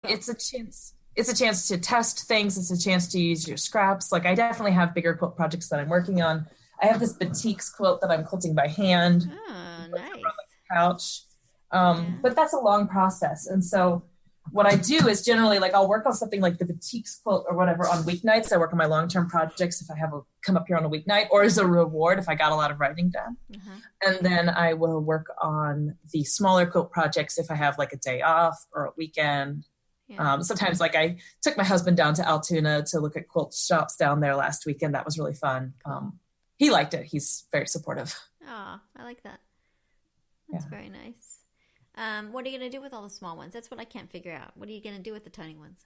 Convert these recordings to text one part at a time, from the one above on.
it's a chance to test things. It's a chance to use your scraps. Like I definitely have bigger quilt projects that I'm working on. I have this batiks quilt that I'm quilting by hand. Oh, nice. On the couch. But that's a long process. And so what I do is generally like I'll work on something like the batiks quilt or whatever on weeknights. I work on my long-term projects if I have come up here on a weeknight, or as a reward if I got a lot of writing done. And then I will work on the smaller quilt projects if I have like a day off or a weekend. Sometimes like I took my husband down to Altoona to look at quilt shops down there last weekend. That was really fun. He liked it. He's very supportive. Oh, I like that. That's very nice. What are you going to do with all the small ones? That's what I can't figure out. What are you going to do with the tiny ones?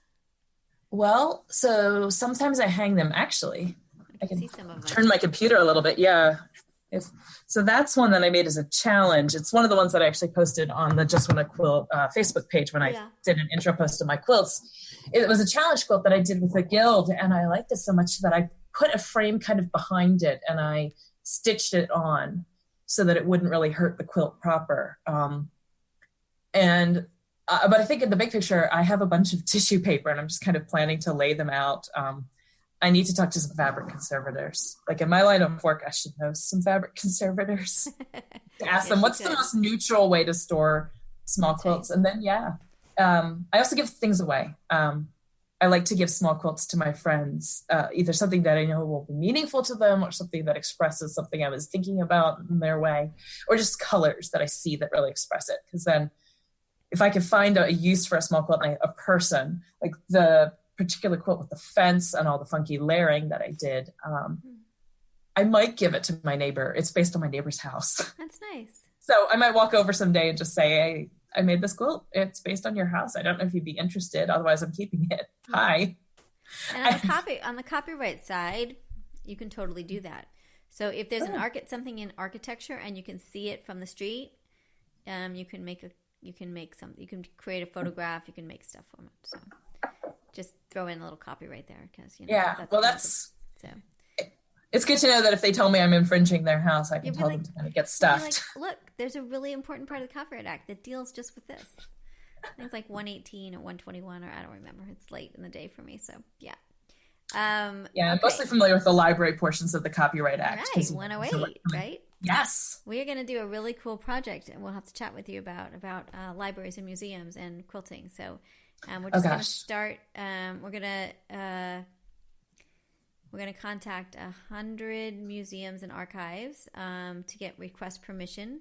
Well, so sometimes I hang them actually. I can see some of them. Turn my computer a little bit. Yeah. So that's one that I made as a challenge. It's one of the ones that I actually posted on the JustWannaQuilt Facebook page when I did an intro post to my quilts. It was a challenge quilt that I did with the guild, and I liked it so much that I put a frame kind of behind it and I stitched it on so that it wouldn't really hurt the quilt proper. But I think in the big picture, I have a bunch of tissue paper and I'm just kind of planning to lay them out. I need to talk to some fabric conservators. Like in my line of work, I should know some fabric conservators to ask them what's the most neutral way to store small quilts. And then, I also give things away. I like to give small quilts to my friends, either something that I know will be meaningful to them or something that expresses something I was thinking about in their way, or just colors that I see that really express it. Because then if I could find a use for a small quilt, a person, like the particular quilt with the fence and all the funky layering that I did, I might give it to my neighbor. It's based on my neighbor's house. That's nice. So I might walk over someday and just say, hey, I made this quilt. It's based on your house. I don't know if you'd be interested. Otherwise, I'm keeping it. Hi. And on the copyright side, you can totally do that. So if there's something in architecture and you can see it from the street, you can create a photograph. You can make stuff from it. So just throw in a little copyright there because it's good to know that if they tell me I'm infringing their house, I can tell them to kind of get stuffed. Look, there's a really important part of the Copyright Act that deals just with this. I think it's like 118 or 121, or I don't remember. It's late in the day for me, so yeah. I'm mostly familiar with the library portions of the Copyright Act. Right, 108, right? Yes. We're going to do a really cool project, and we'll have to chat with you about libraries and museums and quilting. So we're just going to start. We're going to contact 100 museums and archives to get request permission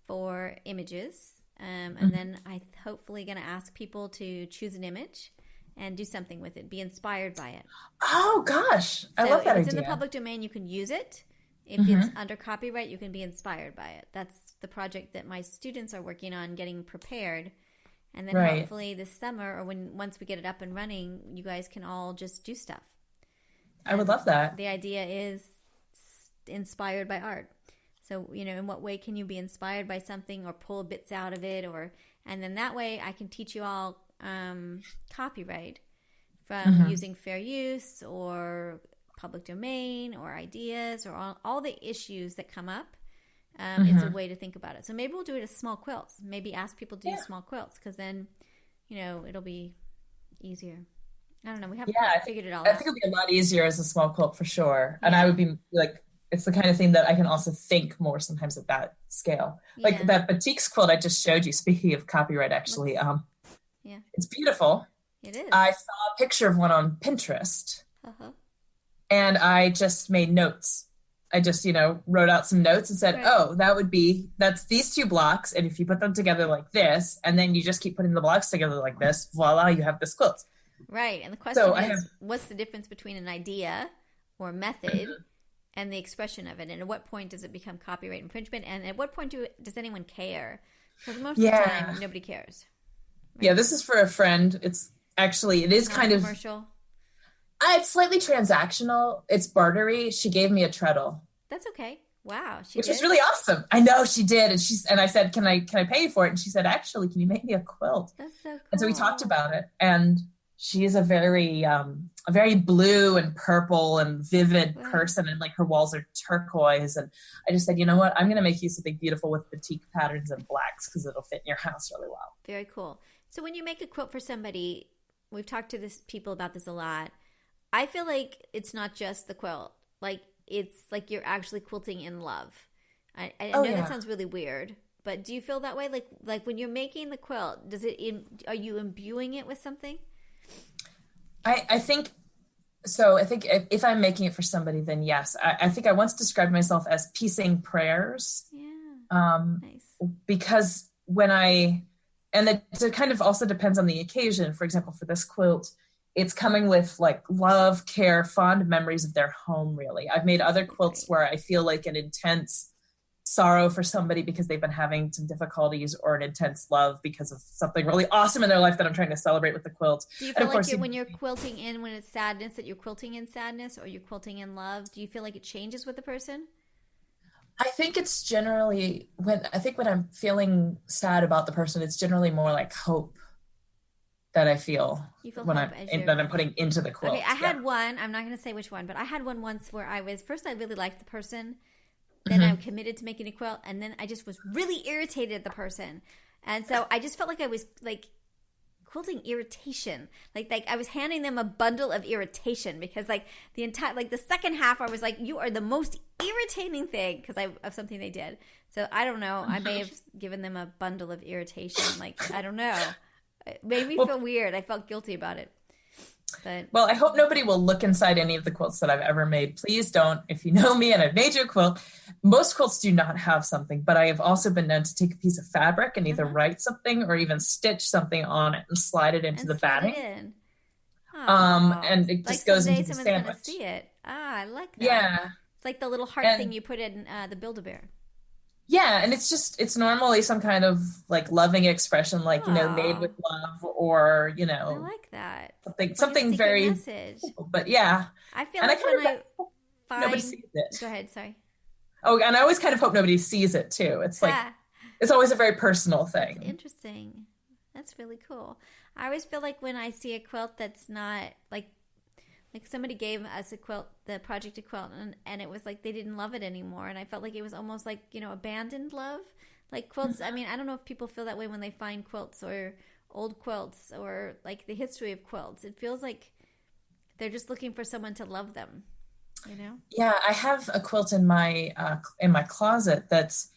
for images. And then I hopefully going to ask people to choose an image and do something with it, be inspired by it. Oh, gosh. I love that idea. If it's in the public domain, you can use it. If it's under copyright, you can be inspired by it. That's the project that my students are working on, getting prepared. And then hopefully this summer, or once we get it up and running, you guys can all just do stuff. I would love that. The idea is inspired by art. So, in what way can you be inspired by something or pull bits out of it? And then that way I can teach you all copyright from using fair use or public domain or ideas or all the issues that come up. It's a way to think about it. So maybe we'll do it as small quilts. Maybe ask people to do small quilts because then, it'll be easier. I don't know. We haven't figured it all out. I think it'll be a lot easier as a small quilt for sure. And I would be like, it's the kind of thing that I can also think more sometimes at that scale. Like that batiks quilt I just showed you, speaking of copyright, actually, it's beautiful. It is. I saw a picture of one on Pinterest and I just made notes. I just, wrote out some notes and said, that's these two blocks. And if you put them together like this, and then you just keep putting the blocks together like this, voila, you have this quilt. Right. And the question is, what's the difference between an idea or method and the expression of it? And at what point does it become copyright infringement? And at what point does anyone care? Because most of the time, nobody cares. Right? Yeah, this is for a friend. It is kind of commercial. It's slightly transactional. It's bartery. She gave me a treadle. That's okay. Wow. Which was really awesome. I know she did. And I said, can I pay you for it? And she said, actually, can you make me a quilt? That's so cool. And so we talked about it. And she is a very blue and purple and vivid person. And like her walls are turquoise. And I just said, you know what? I'm going to make you something beautiful with batik patterns and blacks because it'll fit in your house really well. Very cool. So when you make a quilt for somebody, we've talked to people about this a lot. I feel like it's not just the quilt. Like it's like you're actually quilting in love. I know that sounds really weird, but do you feel that way? Like when you're making the quilt, are you imbuing it with something? I think so. I think if I'm making it for somebody, then yes. I think I once described myself as piecing prayers. Yeah. Nice. Because and it kind of also depends on the occasion. For example, for this quilt, it's coming with like love, care, fond memories of their home, really. I've made other quilts where I feel like an intense sorrow for somebody because they've been having some difficulties, or an intense love because of something really awesome in their life that I'm trying to celebrate with the quilt. Do you feel like when you're quilting when it's sadness, that you're quilting in sadness, or you're quilting in love? Do you feel like it changes with the person? I think it's generally when I'm feeling sad about the person, it's generally more like hope that I feel that I'm putting into the quilt. Okay, I had one, I'm not going to say which one, but I had one once where I really liked the person. Then I committed to making a quilt, and then I just was really irritated at the person. And so I just felt like I was like quilting irritation. Like I was handing them a bundle of irritation, because like the entire, like the second half I was like, you are the most irritating thing, because of something they did. So I don't know. I may have given them a bundle of irritation. Like, I don't know. It made me feel weird. I felt guilty about it. Well, I hope nobody will look inside any of the quilts that I've ever made. Please don't. If you know me and I've made you a quilt, most quilts do not have something, but I have also been known to take a piece of fabric and either write something or even stitch something on it and slide it into the batting. And it just goes into the sandwich. Gonna see it. I like that. Yeah. It's like the little heart thing you put in the Build-A-Bear. Yeah, and it's normally some kind of like loving expression, like, made with love, or, I like that. Something very simple, but yeah. I feel like when I find... Nobody sees it. Go ahead, sorry. Oh, and I always kind of hope nobody sees it too. It's like, it's always a very personal thing. That's interesting. That's really cool. I always feel like when I see a quilt that's not like somebody gave us a quilt, the project a quilt, and it was like they didn't love it anymore, and I felt like it was almost like, abandoned love. Like quilts, I mean, I don't know if people feel that way when they find quilts or old quilts or like the history of quilts. It feels like they're just looking for someone to love them, Yeah, I have a quilt in my closet that's,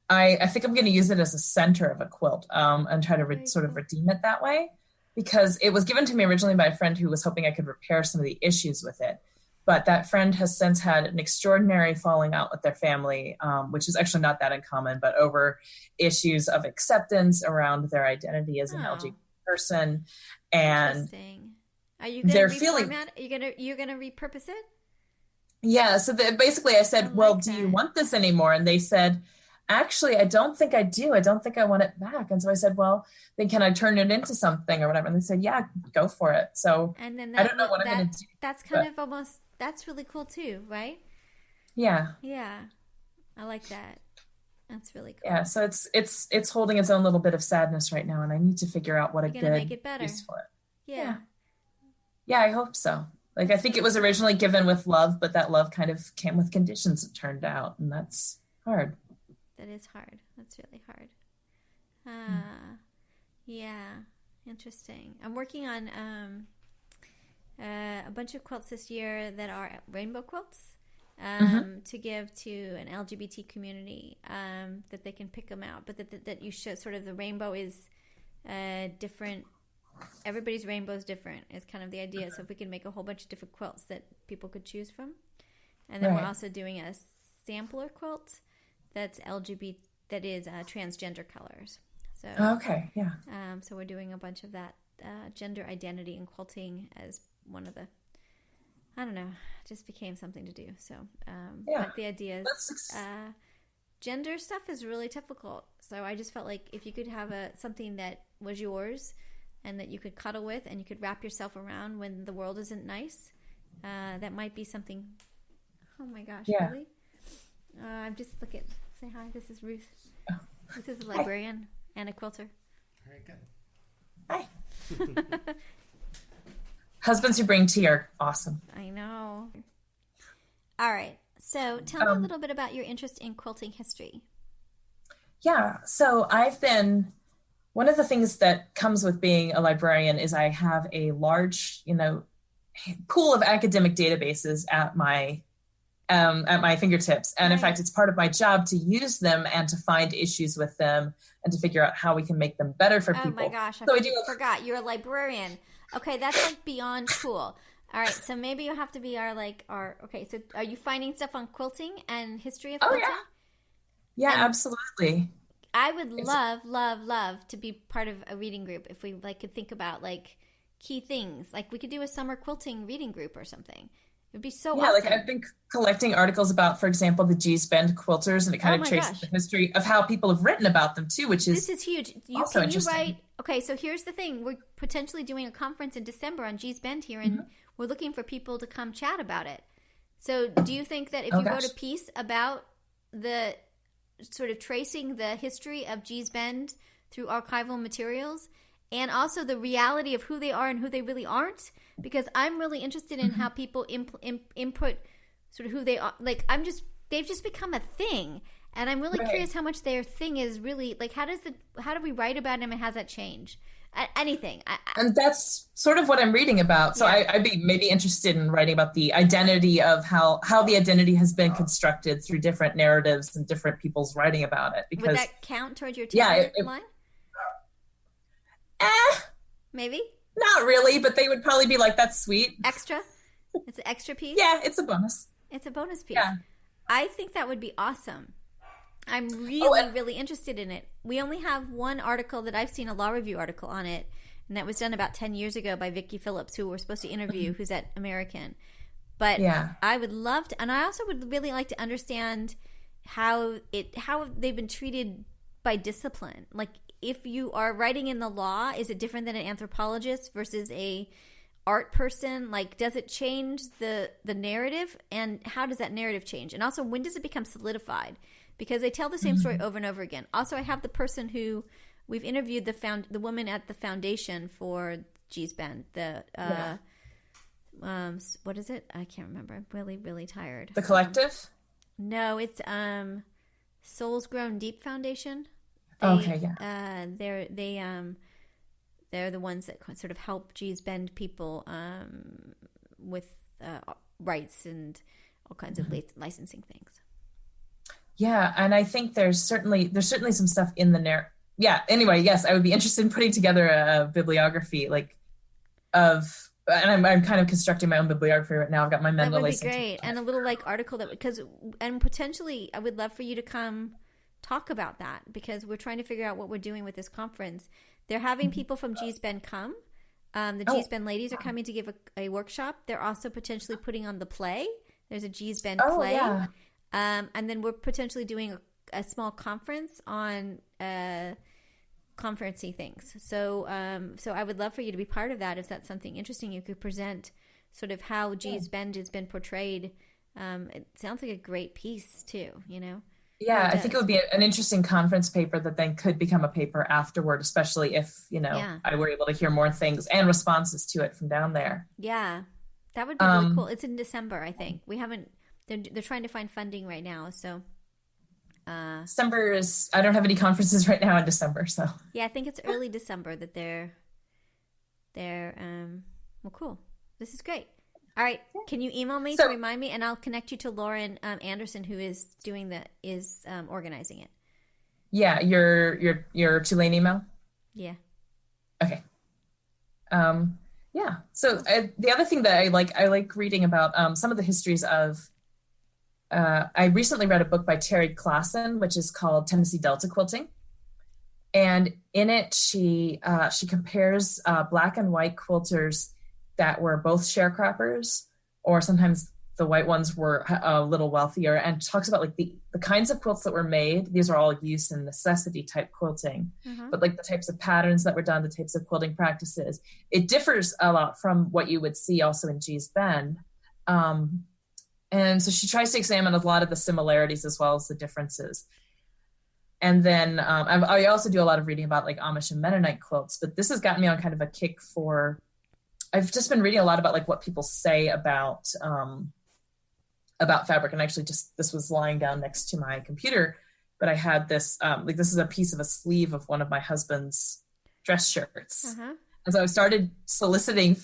I think I'm going to use it as a center of a quilt, and try to sort of redeem it that way. Because it was given to me originally by a friend who was hoping I could repair some of the issues with it. But that friend has since had an extraordinary falling out with their family, which is actually not that uncommon, but over issues of acceptance around their identity as an LGBT person. And are you going to reformat? You're going to repurpose it? Yeah. So basically I said, do you want this anymore? And they said, actually, I don't think I do. I don't think I want it back. And so I said, well, then can I turn it into something or whatever? And they said, yeah, go for it. So and then I don't know what I'm going to do. That's kind of almost, that's really cool too, right? Yeah. Yeah. I like that. That's really cool. Yeah. So it's holding its own little bit of sadness right now. And I need to figure out what make it better. use for it. Yeah. Yeah, I hope so. Like, I think it was originally given with love, but that love kind of came with conditions, it turned out. And that's hard. That is hard. That's really hard. Yeah, interesting. I'm working on a bunch of quilts this year that are rainbow quilts to give to an LGBT community, that they can pick them out, but that you show sort of the rainbow is different. Everybody's rainbow is different is kind of the idea. So if we can make a whole bunch of different quilts that people could choose from. And then we're also doing a sampler quilt that's LGBT, that is transgender colors. So okay, yeah. So we're doing a bunch of that gender identity and quilting as one of the, I don't know, just became something to do. So, but the idea is gender stuff is really difficult. So I just felt like if you could have something that was yours and that you could cuddle with and you could wrap yourself around when the world isn't nice, that might be something. Oh my gosh, really? I'm just say hi. This is Ruth. This is a librarian and a quilter. Very good. Hi. Husbands who bring tea are awesome. I know. All right. So tell me a little bit about your interest in quilting history. Yeah. So I've been one of the things that comes with being a librarian is I have a large, pool of academic databases at my fingertips. And in fact, it's part of my job to use them and to find issues with them and to figure out how we can make them better for people. Oh my gosh, forgot. You're a librarian. Okay, that's like beyond cool. All right, so maybe you have to be okay, so are you finding stuff on quilting and history of quilting? Yeah, absolutely. I would love to be part of a reading group if we could think about key things. Like we could do a summer quilting reading group or something. It'd be so awesome. I've been collecting articles about, for example, the Gee's Bend quilters, and it kind of traces the history of how people have written about them too, which is this is huge. Also interesting. Okay, so here's the thing: we're potentially doing a conference in December on Gee's Bend here, and we're looking for people to come chat about it. So, do you think that if you wrote a piece about the sort of tracing the history of Gee's Bend through archival materials, and also the reality of who they are and who they really aren't, because I'm really interested in how people input sort of who they are. They've just become a thing, and I'm really curious how much their thing is really how do we write about them, and how does that change? Anything. And that's sort of what I'm reading about. So I'd be maybe interested in writing about the identity of how the identity has been constructed through different narratives and different people's writing about it. Because would that count towards your talent line? Maybe. Not really, but they would probably be like, that's sweet. Extra? It's an extra piece? Yeah, it's a bonus. It's a bonus piece. Yeah. I think that would be awesome. I'm really interested in it. We only have one article that I've seen, a law review article on it, and that was done about 10 years ago by Vicki Phillips, who we're supposed to interview, who's at American. But I would love to, and I also would really like to understand how they've been treated by discipline. Like, if you are writing in the law, is it different than an anthropologist versus a art person? Like, does it change the narrative, and how does that narrative change? And also, when does it become solidified? Because they tell the same story over and over again. Also, I have the person who we've interviewed, the woman at the foundation for Gee's Bend. What is it? I can't remember. I'm really, really tired. The Collective? No, it's Souls Grown Deep Foundation. They're the ones that sort of help Gee's Bend people with rights and all kinds of licensing things. Yeah, and I think there's certainly some stuff in the narrative. Yeah. Anyway, yes, I would be interested in putting together a bibliography and I'm kind of constructing my own bibliography right now. I've got my Mendel license. That would be great, and a little article and potentially I would love for you to come talk about that, because we're trying to figure out what we're doing with this conference. They're having people from Gee's Bend come. The Gee's Bend ladies are coming to give a workshop. They're also potentially putting on the play. There's a Gee's Bend play. Yeah. And then we're potentially doing a small conference on conferencey things. So I would love for you to be part of that. If that's something interesting, you could present sort of how Gee's Bend has been portrayed. It sounds like a great piece too, Yeah, I think it would be an interesting conference paper that then could become a paper afterward, especially if, I were able to hear more things and responses to it from down there. Yeah, that would be really cool. It's in December, I think. They're trying to find funding right now, so. December I don't have any conferences right now in December, so. Yeah, I think it's early December that they're well, cool. This is great. All right, can you email me to remind me, and I'll connect you to Lauren Anderson, who is organizing it. Yeah, your Tulane email? Yeah. Okay. Yeah. So the other thing that I like reading about some of the histories of. I recently read a book by Terry Klassen, which is called Tennessee Delta Quilting, and in it she compares black and white quilters that were both sharecroppers, or sometimes the white ones were a little wealthier, and talks about the kinds of quilts that were made. These are all use and necessity type quilting, but the types of patterns that were done, the types of quilting practices, it differs a lot from what you would see also in Gee's Bend. And so she tries to examine a lot of the similarities as well as the differences. And then I also do a lot of reading about Amish and Mennonite quilts, but this has gotten me on kind of a kick for, I've just been reading a lot about what people say about fabric. And actually this was lying down next to my computer. but I had this, like this is a piece of a sleeve of one of my husband's dress shirts. Uh-huh. And so I started soliciting